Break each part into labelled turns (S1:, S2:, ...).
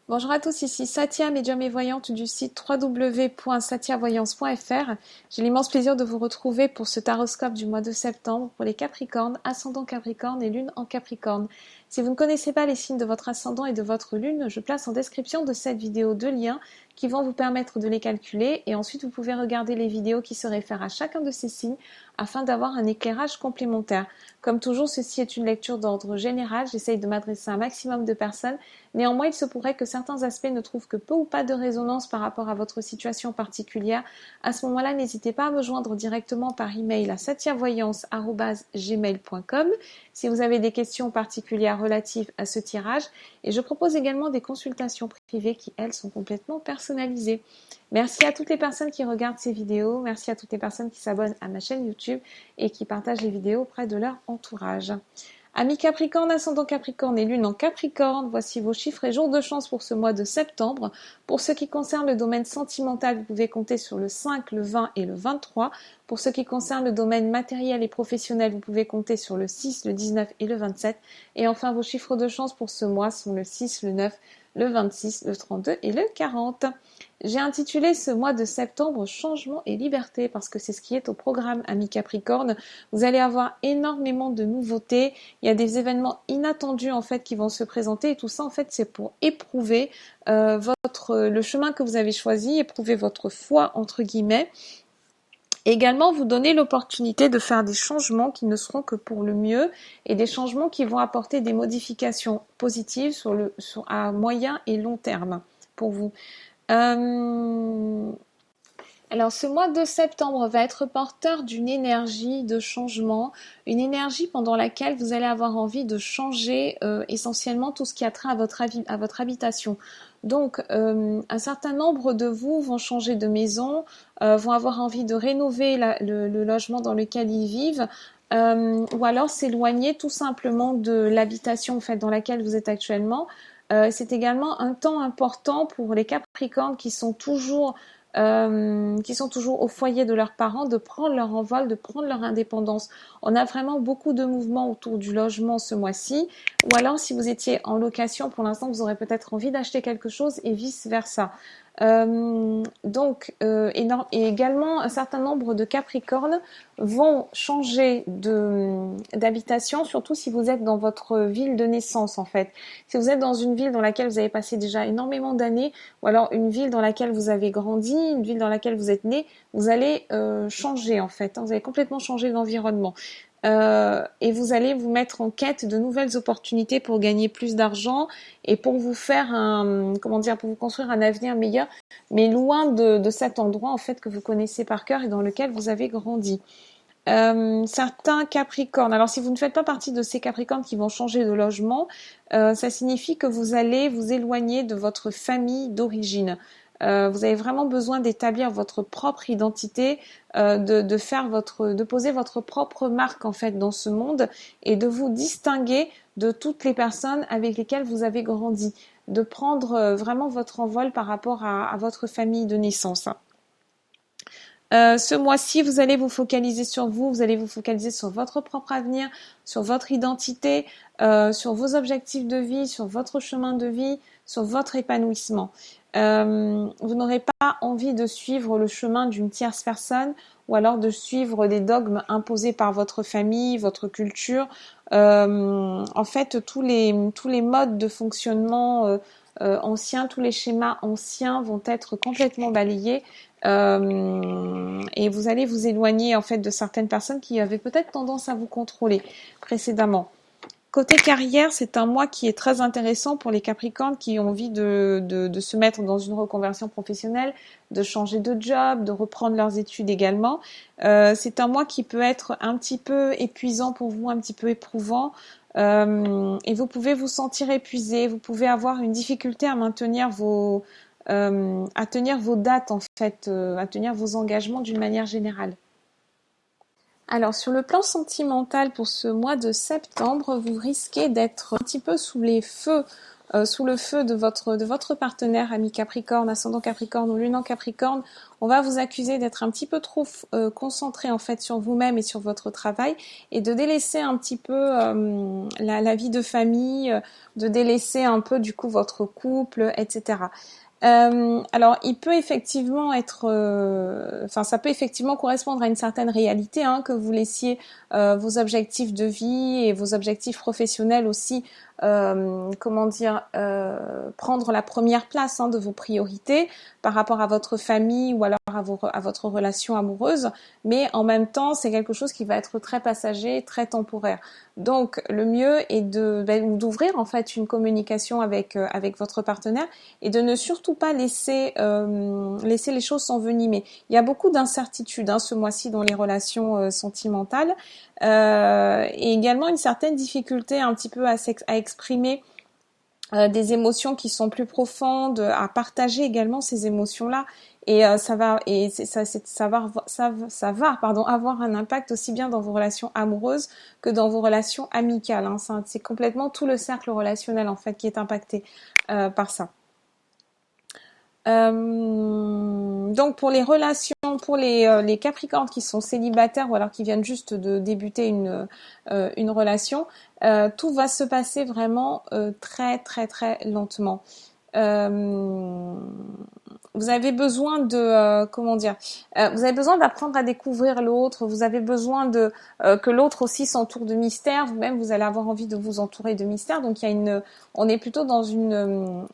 S1: Bonjour à tous, ici Satia, médium et voyante du site www.satiavoyance.fr. J'ai l'immense plaisir de vous retrouver pour ce taroscope du mois de septembre pour les Capricornes, ascendant Capricorne et lune en Capricorne. Si vous ne connaissez pas les signes de votre ascendant et de votre lune, je place en description de cette vidéo deux liens qui vont vous permettre de les calculer et ensuite vous pouvez regarder les vidéos qui se réfèrent à chacun de ces signes afin d'avoir un éclairage complémentaire. Comme toujours, ceci est une lecture d'ordre général, j'essaye de m'adresser à un maximum de personnes. Néanmoins, il se pourrait que certains aspects ne trouvent que peu ou pas de résonance par rapport à votre situation particulière. À ce moment-là, n'hésitez pas à me joindre directement par email à satiavoyance@gmail.com si vous avez des questions particulières relatives à ce tirage. Et je propose également des consultations privées qui, elles, sont complètement personnalisées. Merci à toutes les personnes qui regardent ces vidéos. Merci à toutes les personnes qui s'abonnent à ma chaîne YouTube et qui partagent les vidéos auprès de leur entourage. Amis Capricorne, ascendant Capricorne et lune en Capricorne, voici vos chiffres et jours de chance pour ce mois de septembre. Pour ce qui concerne le domaine sentimental, vous pouvez compter sur le 5, le 20 et le 23. Pour ce qui concerne le domaine matériel et professionnel, vous pouvez compter sur le 6, le 19 et le 27. Et enfin, vos chiffres de chance pour ce mois sont le 6, le 9, le 26, le 32 et le 40. J'ai intitulé ce mois de septembre Changement et liberté parce que c'est ce qui est au programme, amis Capricorne. Vous allez avoir énormément de nouveautés. Il y a des événements inattendus en fait qui vont se présenter et tout ça en fait c'est pour éprouver le chemin que vous avez choisi, éprouver votre foi entre guillemets. Et également vous donner l'opportunité de faire des changements qui ne seront que pour le mieux et des changements qui vont apporter des modifications positives à moyen et long terme pour vous. Alors ce mois de septembre va être porteur d'une énergie de changement, une énergie pendant laquelle vous allez avoir envie de changer essentiellement tout ce qui a trait à votre habitation. Donc un certain nombre de vous vont changer de maison, vont avoir envie de rénover le logement dans lequel ils vivent, ou alors s'éloigner tout simplement de l'habitation en fait, dans laquelle vous êtes actuellement. C'est également un temps important pour les Capricornes qui sont toujours au foyer de leurs parents, de prendre leur envol, de prendre leur indépendance. On a vraiment beaucoup de mouvements autour du logement ce mois-ci. Ou alors, si vous étiez en location, pour l'instant, vous aurez peut-être envie d'acheter quelque chose et vice-versa. Et également, un certain nombre de Capricornes vont changer d'habitation, surtout si vous êtes dans votre ville de naissance en fait. Si vous êtes dans une ville dans laquelle vous avez passé déjà énormément d'années, ou alors une ville dans laquelle vous avez grandi, une ville dans laquelle vous êtes né, vous allez changer en fait. Vous allez complètement changer d'environnement. Et vous allez vous mettre en quête de nouvelles opportunités pour gagner plus d'argent et pour vous faire pour vous construire un avenir meilleur, mais loin de cet endroit en fait que vous connaissez par cœur et dans lequel vous avez grandi. Certains Capricornes, alors si vous ne faites pas partie de ces Capricornes qui vont changer de logement, ça signifie que vous allez vous éloigner de votre famille d'origine. Vous avez vraiment besoin d'établir votre propre identité, de poser votre propre marque en fait dans ce monde et de vous distinguer de toutes les personnes avec lesquelles vous avez grandi, de prendre vraiment votre envol par rapport à votre famille de naissance. Ce mois-ci, vous allez vous focaliser sur vous allez vous focaliser sur votre propre avenir, sur votre identité, sur vos objectifs de vie, sur votre chemin de vie, sur votre épanouissement. Vous n'aurez pas envie de suivre le chemin d'une tierce personne ou alors de suivre des dogmes imposés par votre famille, votre culture. En fait, tous les modes de fonctionnement anciens, tous les schémas anciens vont être complètement balayés. Et vous allez vous éloigner en fait de certaines personnes qui avaient peut-être tendance à vous contrôler précédemment. Côté carrière, c'est un mois qui est très intéressant pour les Capricornes qui ont envie de se mettre dans une reconversion professionnelle, de changer de job, de reprendre leurs études également. C'est un mois qui peut être un petit peu épuisant pour vous, un petit peu éprouvant. Et vous pouvez vous sentir épuisé, vous pouvez avoir une difficulté à maintenir à tenir vos dates en fait, à tenir vos engagements d'une manière générale. Alors sur le plan sentimental pour ce mois de septembre, vous risquez d'être un petit peu sous les feux sous le feu de votre partenaire, ami Capricorne, ascendant Capricorne ou lune en Capricorne, on va vous accuser d'être un petit peu trop concentré en fait sur vous-même et sur votre travail et de délaisser un petit peu la vie de famille, de délaisser un peu du coup votre couple, etc. Alors, il peut effectivement être, ça peut effectivement correspondre à une certaine réalité, hein, que vous laissiez vos objectifs de vie et vos objectifs professionnels aussi, prendre la première place, hein, de vos priorités par rapport à votre famille ou alors à votre relation amoureuse. Mais en même temps, c'est quelque chose qui va être très passager, très temporaire. Donc, le mieux est d'ouvrir en fait une communication avec votre partenaire et de ne surtout pas laisser les choses s'envenimer. Il y a beaucoup d'incertitudes, hein, ce mois-ci dans les relations sentimentales et également une certaine difficulté un petit peu à exprimer des émotions qui sont plus profondes, à partager également ces émotions-là. Et ça va avoir un impact aussi bien dans vos relations amoureuses que dans vos relations amicales, hein. C'est complètement tout le cercle relationnel en fait qui est impacté par ça. Donc pour les relations, pour les Capricornes qui sont célibataires ou alors qui viennent juste de débuter une relation, tout va se passer vraiment très très très lentement. Vous avez besoin de vous avez besoin d'apprendre à découvrir l'autre. Vous avez besoin de que l'autre aussi s'entoure de mystères. Vous-même, vous allez avoir envie de vous entourer de mystères. Donc on est plutôt dans une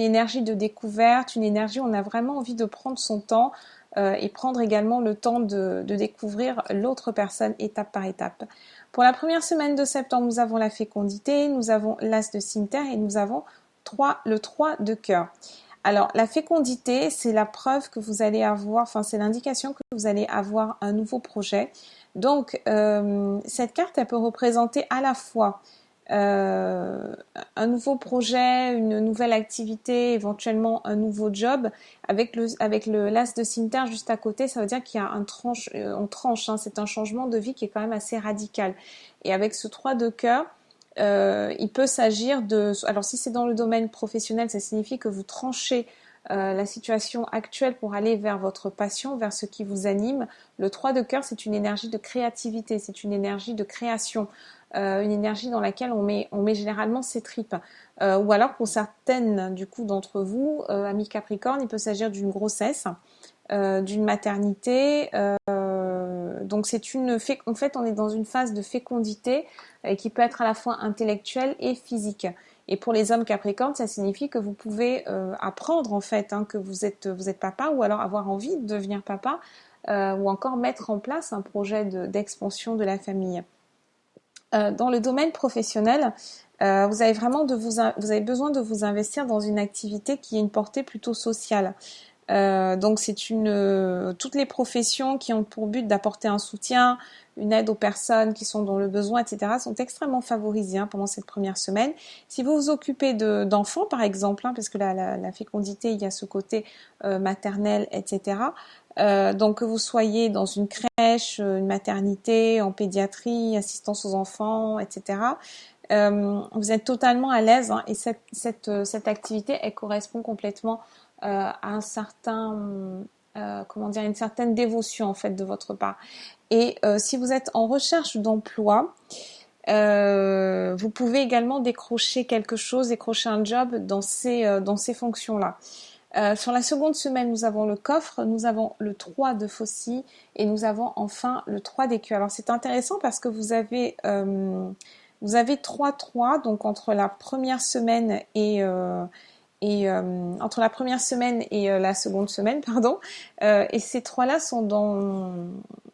S1: énergie de découverte, une énergie où on a vraiment envie de prendre son temps et prendre également le temps de découvrir l'autre personne étape par étape. Pour la première semaine de septembre, nous avons la fécondité, nous avons l'as de cimeterre et nous avons le 3 de cœur. Alors, la fécondité, c'est la preuve que vous allez avoir, c'est l'indication que vous allez avoir un nouveau projet. Donc, cette carte, elle peut représenter à la fois un nouveau projet, une nouvelle activité, éventuellement un nouveau job. Avec le l'as de cimeterre juste à côté, ça veut dire qu'il y a on tranche, hein, c'est un changement de vie qui est quand même assez radical. Et avec ce 3 de cœur, il peut s'agir alors si c'est dans le domaine professionnel, ça signifie que vous tranchez la situation actuelle pour aller vers votre passion, vers ce qui vous anime. Le 3 de cœur, c'est une énergie de créativité, c'est une énergie de création, une énergie dans laquelle on met généralement ses tripes. Ou alors pour certaines du coup d'entre vous, amis Capricorne, il peut s'agir d'une grossesse, d'une maternité. Donc en fait, on est dans une phase de fécondité qui peut être à la fois intellectuelle et physique. Et pour les hommes Capricorne, ça signifie que vous pouvez apprendre en fait, hein, que vous êtes papa, ou alors avoir envie de devenir papa, ou encore mettre en place un projet d'expansion de la famille. Dans le domaine professionnel, vous avez besoin de vous investir dans une activité qui a une portée plutôt sociale. Donc c'est toutes les professions qui ont pour but d'apporter un soutien, une aide aux personnes qui sont dans le besoin, etc. sont extrêmement favorisées, hein, pendant cette première semaine. Si vous vous occupez d'enfants, par exemple, hein, parce que la fécondité, il y a ce côté maternel, etc. Donc que vous soyez dans une crèche, une maternité, en pédiatrie, assistance aux enfants, etc. Vous êtes totalement à l'aise, hein, et cette activité, elle correspond complètement à une certaine dévotion en fait de votre part. Et si vous êtes en recherche d'emploi, vous pouvez également décrocher un job dans ces fonctions-là. Sur la seconde semaine, nous avons le coffre, nous avons le 3 de faucille et nous avons enfin le 3 d'écu. Alors c'est intéressant parce que vous avez 3-3, donc entre la première semaine et la seconde semaine, pardon. Et ces trois-là sont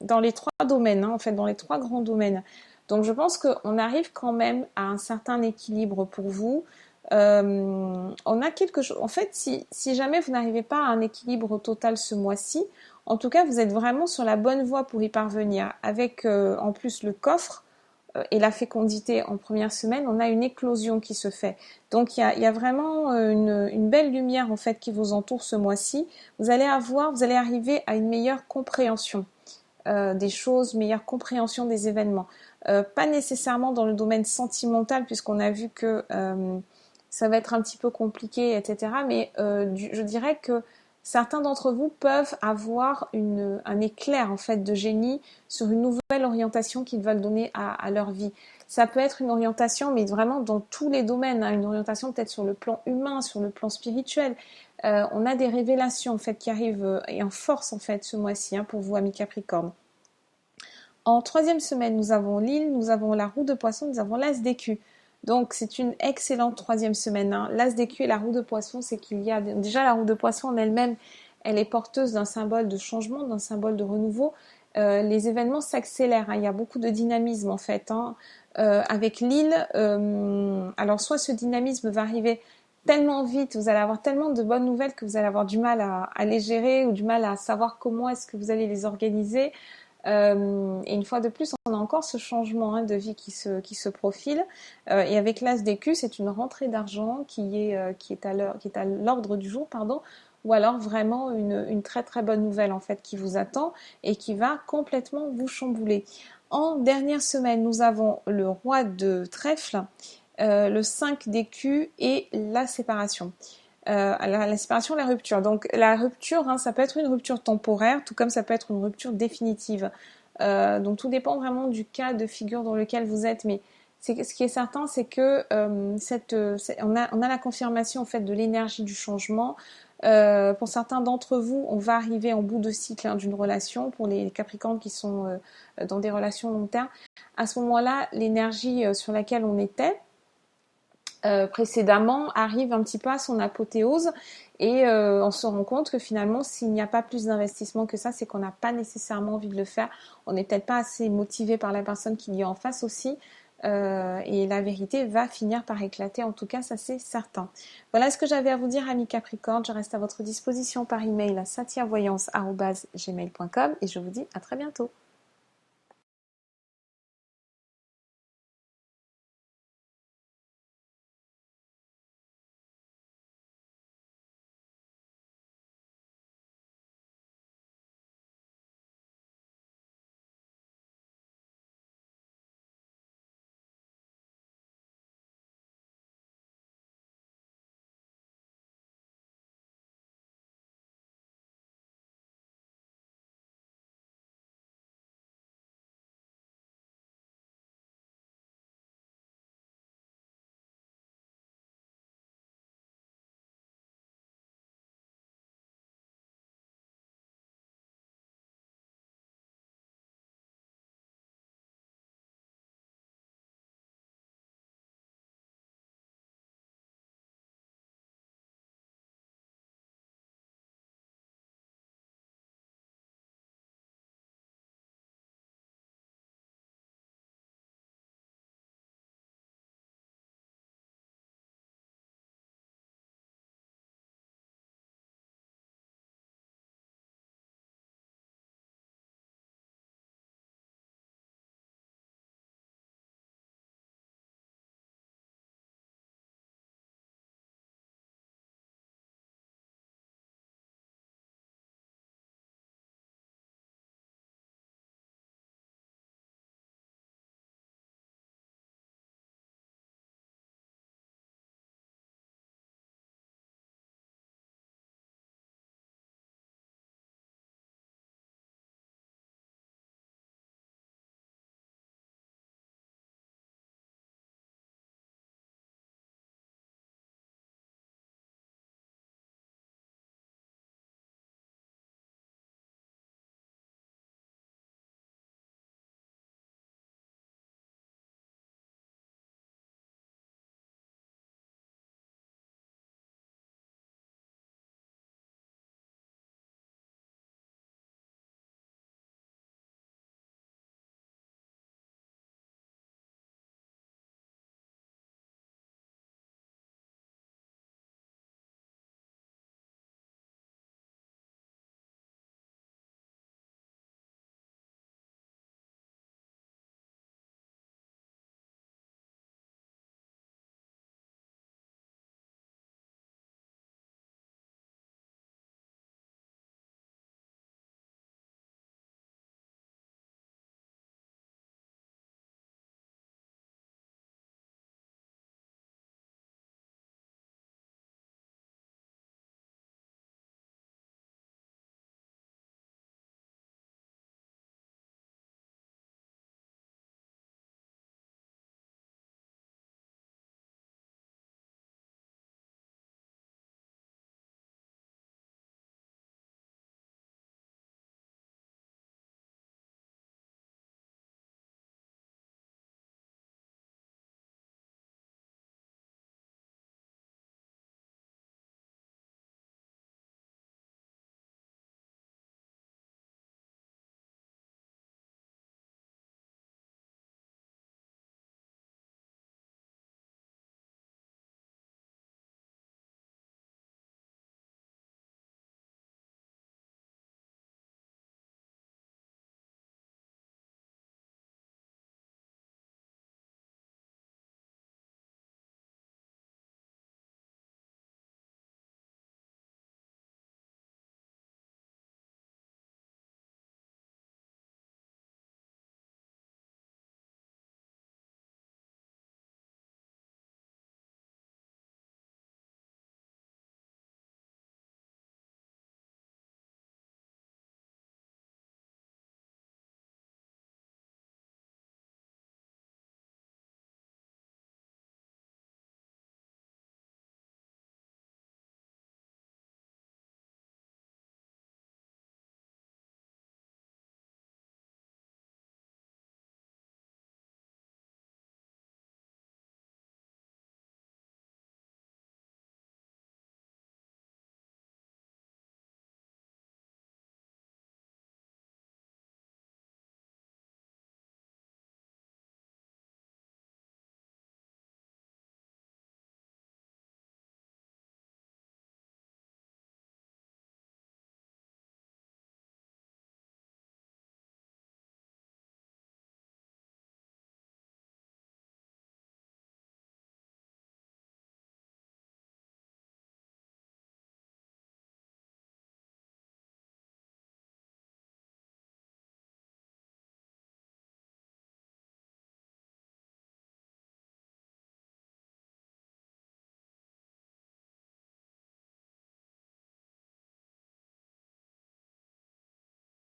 S1: dans les trois domaines, hein, en fait, dans les trois grands domaines. Donc je pense qu'on arrive quand même à un certain équilibre pour vous. On a quelque chose. En fait, si jamais vous n'arrivez pas à un équilibre total ce mois-ci, en tout cas, vous êtes vraiment sur la bonne voie pour y parvenir. Avec en plus le coffre et la fécondité en première semaine, on a une éclosion qui se fait. Donc il y a vraiment une belle lumière en fait qui vous entoure ce mois-ci. Vous allez arriver à une meilleure compréhension des choses, meilleure compréhension des événements. Pas nécessairement dans le domaine sentimental, puisqu'on a vu que ça va être un petit peu compliqué, etc. Mais je dirais que certains d'entre vous peuvent avoir un éclair en fait de génie sur une nouvelle orientation qu'ils veulent donner à leur vie. Ça peut être une orientation, mais vraiment dans tous les domaines, hein, une orientation peut-être sur le plan humain, sur le plan spirituel. On a des révélations en fait qui arrivent et en force en fait ce mois-ci hein, pour vous amis Capricorne. En troisième semaine, nous avons l'île, nous avons la roue de poisson, nous avons l'as d'écu. Donc c'est une excellente troisième semaine. Hein. L'as d'écu et la roue de poisson, c'est qu'il y a déjà la roue de poisson en elle-même, elle est porteuse d'un symbole de changement, d'un symbole de renouveau. Les événements s'accélèrent, hein. Il y a beaucoup de dynamisme en fait. Hein. Avec l'île, alors soit ce dynamisme va arriver tellement vite, vous allez avoir tellement de bonnes nouvelles que vous allez avoir du mal à les gérer ou du mal à savoir comment est-ce que vous allez les organiser. Et une fois de plus, on a encore ce changement hein, de vie qui se profile. Et avec l'as d'écu, c'est une rentrée d'argent qui est à l'ordre du jour, pardon, ou alors vraiment une très très bonne nouvelle en fait qui vous attend et qui va complètement vous chambouler. En dernière semaine, nous avons le roi de trèfle, le 5 d'écu et la séparation. La séparation, la rupture. Donc la rupture, hein, ça peut être une rupture temporaire, tout comme ça peut être une rupture définitive. Donc tout dépend vraiment du cas de figure dans lequel vous êtes, mais ce qui est certain, c'est que on a la confirmation en fait de l'énergie du changement. Pour certains d'entre vous, on va arriver en bout de cycle hein, d'une relation. Pour les Capricornes qui sont dans des relations long terme, à ce moment-là, l'énergie sur laquelle on était précédemment arrive un petit peu à son apothéose et on se rend compte que finalement s'il n'y a pas plus d'investissement que ça, c'est qu'on n'a pas nécessairement envie de le faire, on n'est peut-être pas assez motivé par la personne qui y est en face aussi et la vérité va finir par éclater, en tout cas ça c'est certain. Voilà ce que j'avais à vous dire amis Capricorne, je reste à votre disposition par email à satiavoyance@gmail.com et je vous dis à très bientôt.